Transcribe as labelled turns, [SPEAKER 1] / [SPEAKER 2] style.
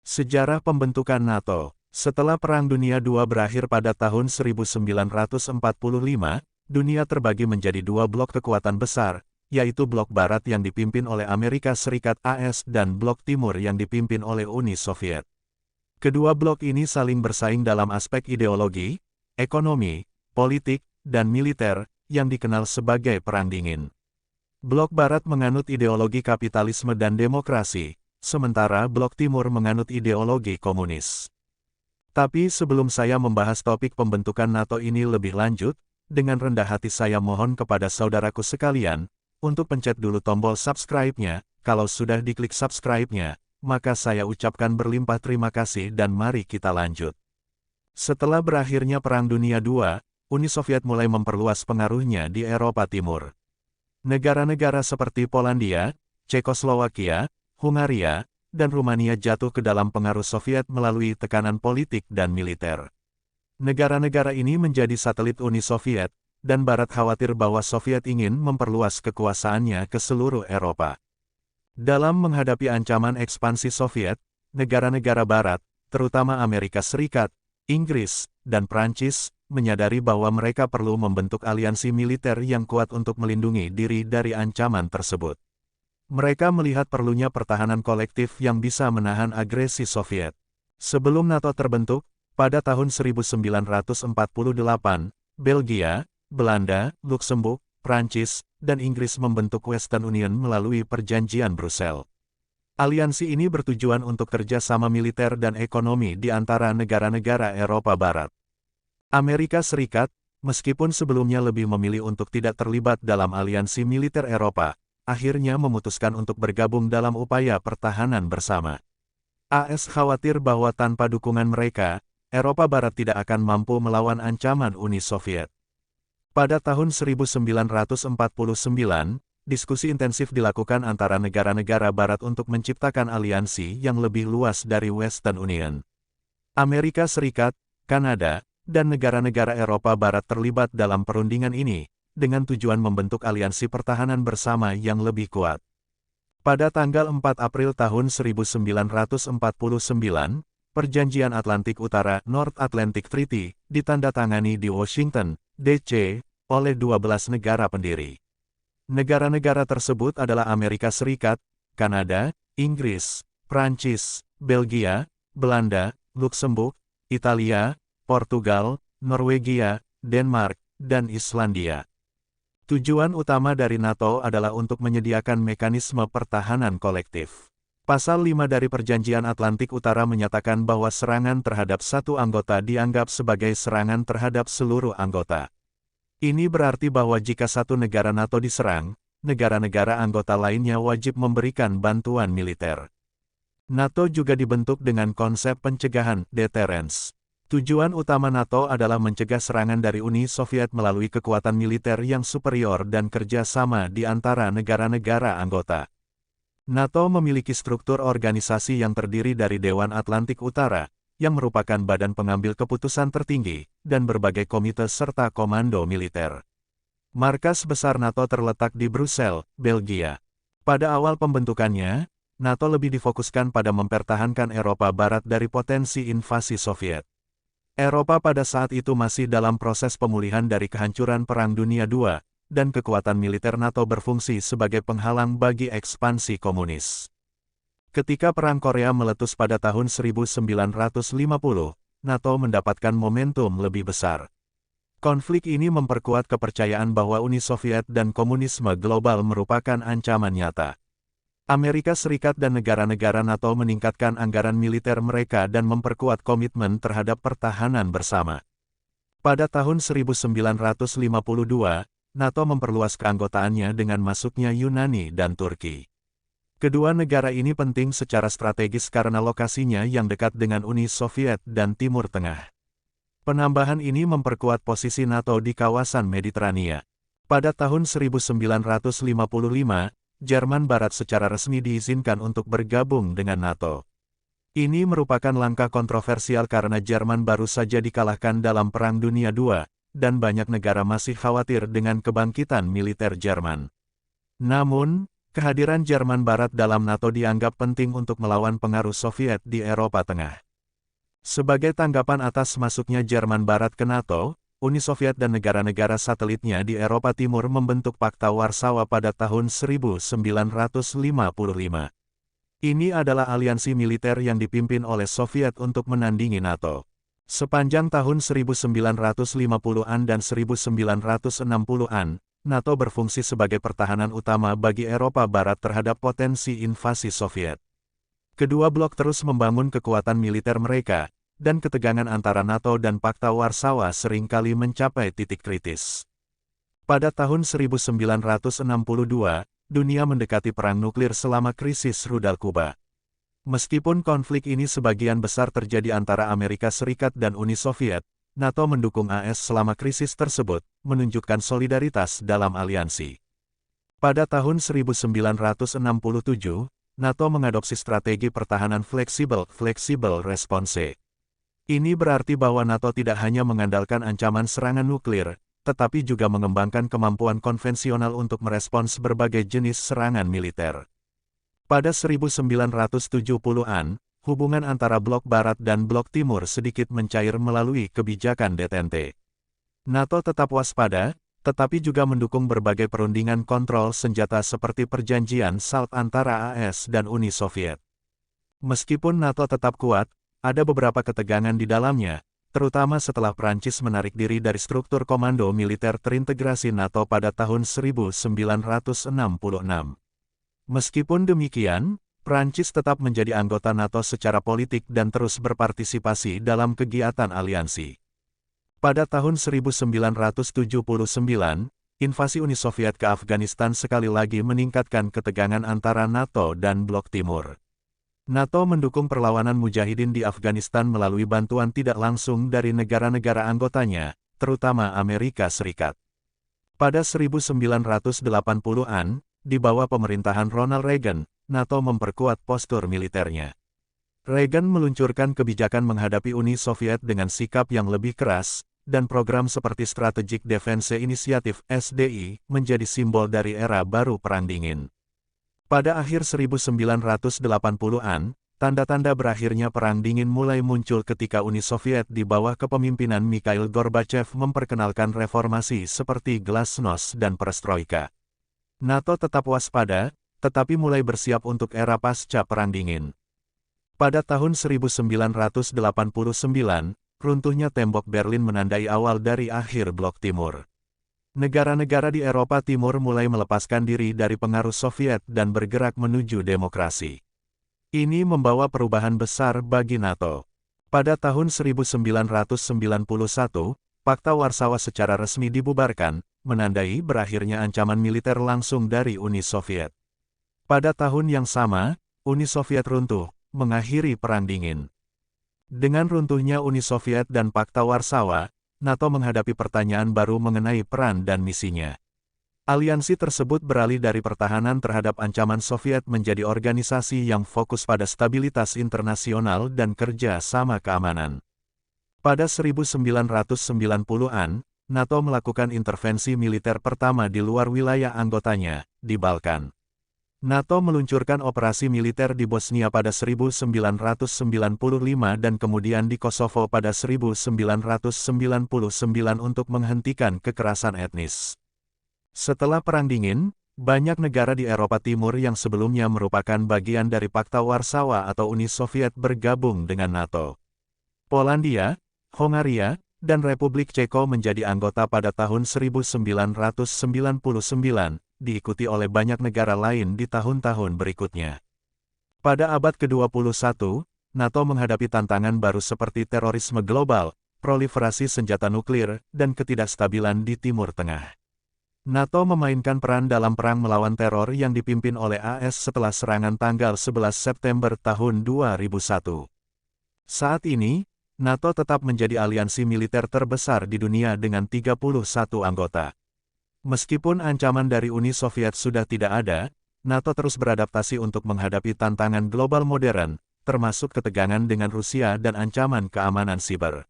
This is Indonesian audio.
[SPEAKER 1] Sejarah pembentukan NATO. Setelah Perang Dunia II berakhir pada tahun 1945, dunia terbagi menjadi dua blok kekuatan besar, yaitu blok Barat yang dipimpin oleh Amerika Serikat (AS) dan blok Timur yang dipimpin oleh Uni Soviet. Kedua blok ini saling bersaing dalam aspek ideologi, ekonomi, politik, dan militer, yang dikenal sebagai Perang Dingin. Blok Barat menganut ideologi kapitalisme dan demokrasi, sementara Blok Timur menganut ideologi komunis. Tapi sebelum saya membahas topik pembentukan NATO ini lebih lanjut, dengan rendah hati saya mohon kepada saudaraku sekalian, untuk pencet dulu tombol subscribe-nya. Kalau sudah diklik subscribe-nya, maka saya ucapkan berlimpah terima kasih dan mari kita lanjut. Setelah berakhirnya Perang Dunia II, Uni Soviet mulai memperluas pengaruhnya di Eropa Timur. Negara-negara seperti Polandia, Cekoslowakia, Hungaria, dan Rumania jatuh ke dalam pengaruh Soviet melalui tekanan politik dan militer. Negara-negara ini menjadi satelit Uni Soviet, dan Barat khawatir bahwa Soviet ingin memperluas kekuasaannya ke seluruh Eropa. Dalam menghadapi ancaman ekspansi Soviet, negara-negara Barat, terutama Amerika Serikat, Inggris, dan Prancis, menyadari bahwa mereka perlu membentuk aliansi militer yang kuat untuk melindungi diri dari ancaman tersebut. Mereka melihat perlunya pertahanan kolektif yang bisa menahan agresi Soviet. Sebelum NATO terbentuk, pada tahun 1948, Belgia, Belanda, Luksemburg, Prancis, dan Inggris membentuk Western Union melalui Perjanjian Brussels. Aliansi ini bertujuan untuk kerjasama militer dan ekonomi di antara negara-negara Eropa Barat. Amerika Serikat, meskipun sebelumnya lebih memilih untuk tidak terlibat dalam aliansi militer Eropa, akhirnya memutuskan untuk bergabung dalam upaya pertahanan bersama. AS khawatir bahwa tanpa dukungan mereka, Eropa Barat tidak akan mampu melawan ancaman Uni Soviet. Pada tahun 1949, diskusi intensif dilakukan antara negara-negara Barat untuk menciptakan aliansi yang lebih luas dari Western Union. Amerika Serikat, Kanada, dan negara-negara Eropa Barat terlibat dalam perundingan ini, dengan tujuan membentuk aliansi pertahanan bersama yang lebih kuat. Pada tanggal 4 April tahun 1949, Perjanjian Atlantik Utara (North Atlantic Treaty) ditandatangani di Washington, D.C., oleh 12 negara pendiri. Negara-negara tersebut adalah Amerika Serikat, Kanada, Inggris, Prancis, Belgia, Belanda, Luksemburg, Italia, Portugal, Norwegia, Denmark, dan Islandia. Tujuan utama dari NATO adalah untuk menyediakan mekanisme pertahanan kolektif. Pasal 5 dari Perjanjian Atlantik Utara menyatakan bahwa serangan terhadap satu anggota dianggap sebagai serangan terhadap seluruh anggota. Ini berarti bahwa jika satu negara NATO diserang, negara-negara anggota lainnya wajib memberikan bantuan militer. NATO juga dibentuk dengan konsep pencegahan, deterrence. Tujuan utama NATO adalah mencegah serangan dari Uni Soviet melalui kekuatan militer yang superior dan kerjasama di antara negara-negara anggota. NATO memiliki struktur organisasi yang terdiri dari Dewan Atlantik Utara, yang merupakan badan pengambil keputusan tertinggi, dan berbagai komite serta komando militer. Markas besar NATO terletak di Brussels, Belgia. Pada awal pembentukannya, NATO lebih difokuskan pada mempertahankan Eropa Barat dari potensi invasi Soviet. Eropa pada saat itu masih dalam proses pemulihan dari kehancuran Perang Dunia II, dan kekuatan militer NATO berfungsi sebagai penghalang bagi ekspansi komunis. Ketika Perang Korea meletus pada tahun 1950, NATO mendapatkan momentum lebih besar. Konflik ini memperkuat kepercayaan bahwa Uni Soviet dan komunisme global merupakan ancaman nyata. Amerika Serikat dan negara-negara NATO meningkatkan anggaran militer mereka dan memperkuat komitmen terhadap pertahanan bersama. Pada tahun 1952, NATO memperluas keanggotaannya dengan masuknya Yunani dan Turki. Kedua negara ini penting secara strategis karena lokasinya yang dekat dengan Uni Soviet dan Timur Tengah. Penambahan ini memperkuat posisi NATO di kawasan Mediterania. Pada tahun 1955, Jerman Barat secara resmi diizinkan untuk bergabung dengan NATO. Ini merupakan langkah kontroversial karena Jerman baru saja dikalahkan dalam Perang Dunia II, dan banyak negara masih khawatir dengan kebangkitan militer Jerman. Namun, Kehadiran Jerman Barat dalam NATO dianggap penting untuk melawan pengaruh Soviet di Eropa Tengah. Sebagai tanggapan atas masuknya Jerman Barat ke NATO, Uni Soviet dan negara-negara satelitnya di Eropa Timur membentuk Pakta Warsawa pada tahun 1955. Ini adalah aliansi militer yang dipimpin oleh Soviet untuk menandingi NATO. Sepanjang tahun 1950-an dan 1960-an, NATO berfungsi sebagai pertahanan utama bagi Eropa Barat terhadap potensi invasi Soviet. Kedua blok terus membangun kekuatan militer mereka, dan ketegangan antara NATO dan Pakta Warsawa seringkali mencapai titik kritis. Pada tahun 1962, dunia mendekati perang nuklir selama krisis rudal Kuba. Meskipun konflik ini sebagian besar terjadi antara Amerika Serikat dan Uni Soviet, NATO mendukung AS selama krisis tersebut, menunjukkan solidaritas dalam aliansi. Pada tahun 1967, NATO mengadopsi strategi pertahanan fleksibel response. Ini berarti bahwa NATO tidak hanya mengandalkan ancaman serangan nuklir, tetapi juga mengembangkan kemampuan konvensional untuk merespons berbagai jenis serangan militer. Pada 1970-an, hubungan antara Blok Barat dan Blok Timur sedikit mencair melalui kebijakan detente. NATO tetap waspada, tetapi juga mendukung berbagai perundingan kontrol senjata seperti perjanjian SALT antara AS dan Uni Soviet. Meskipun NATO tetap kuat, ada beberapa ketegangan di dalamnya, terutama setelah Prancis menarik diri dari struktur komando militer terintegrasi NATO pada tahun 1966. Meskipun demikian, Prancis tetap menjadi anggota NATO secara politik dan terus berpartisipasi dalam kegiatan aliansi. Pada tahun 1979, invasi Uni Soviet ke Afghanistan sekali lagi meningkatkan ketegangan antara NATO dan Blok Timur. NATO mendukung perlawanan mujahidin di Afghanistan melalui bantuan tidak langsung dari negara-negara anggotanya, terutama Amerika Serikat. Pada 1980-an, di bawah pemerintahan Ronald Reagan, NATO memperkuat postur militernya. Reagan meluncurkan kebijakan menghadapi Uni Soviet dengan sikap yang lebih keras, dan program seperti Strategic Defense Initiative (SDI) menjadi simbol dari era baru Perang Dingin. Pada akhir 1980-an, tanda-tanda berakhirnya Perang Dingin mulai muncul ketika Uni Soviet di bawah kepemimpinan Mikhail Gorbachev memperkenalkan reformasi seperti Glasnost dan Perestroika. NATO tetap waspada, tetapi mulai bersiap untuk era pasca Perang Dingin. Pada tahun 1989, runtuhnya tembok Berlin menandai awal dari akhir Blok Timur. Negara-negara di Eropa Timur mulai melepaskan diri dari pengaruh Soviet dan bergerak menuju demokrasi. Ini membawa perubahan besar bagi NATO. Pada tahun 1991, Pakta Warsawa secara resmi dibubarkan, menandai berakhirnya ancaman militer langsung dari Uni Soviet. Pada tahun yang sama, Uni Soviet runtuh, mengakhiri Perang Dingin. Dengan runtuhnya Uni Soviet dan Pakta Warsawa, NATO menghadapi pertanyaan baru mengenai peran dan misinya. Aliansi tersebut beralih dari pertahanan terhadap ancaman Soviet menjadi organisasi yang fokus pada stabilitas internasional dan kerja sama keamanan. Pada 1990-an, NATO melakukan intervensi militer pertama di luar wilayah anggotanya, di Balkan. NATO meluncurkan operasi militer di Bosnia pada 1995 dan kemudian di Kosovo pada 1999 untuk menghentikan kekerasan etnis. Setelah Perang Dingin, banyak negara di Eropa Timur yang sebelumnya merupakan bagian dari Pakta Warsawa atau Uni Soviet bergabung dengan NATO. Polandia, Hongaria, dan Republik Ceko menjadi anggota pada tahun 1999, diikuti oleh banyak negara lain di tahun-tahun berikutnya. Pada abad ke-21, NATO menghadapi tantangan baru seperti terorisme global, proliferasi senjata nuklir, dan ketidakstabilan di Timur Tengah. NATO memainkan peran dalam perang melawan teror yang dipimpin oleh AS setelah serangan tanggal 11 September tahun 2001. Saat ini, NATO tetap menjadi aliansi militer terbesar di dunia dengan 31 anggota. Meskipun ancaman dari Uni Soviet sudah tidak ada, NATO terus beradaptasi untuk menghadapi tantangan global modern, termasuk ketegangan dengan Rusia dan ancaman keamanan siber.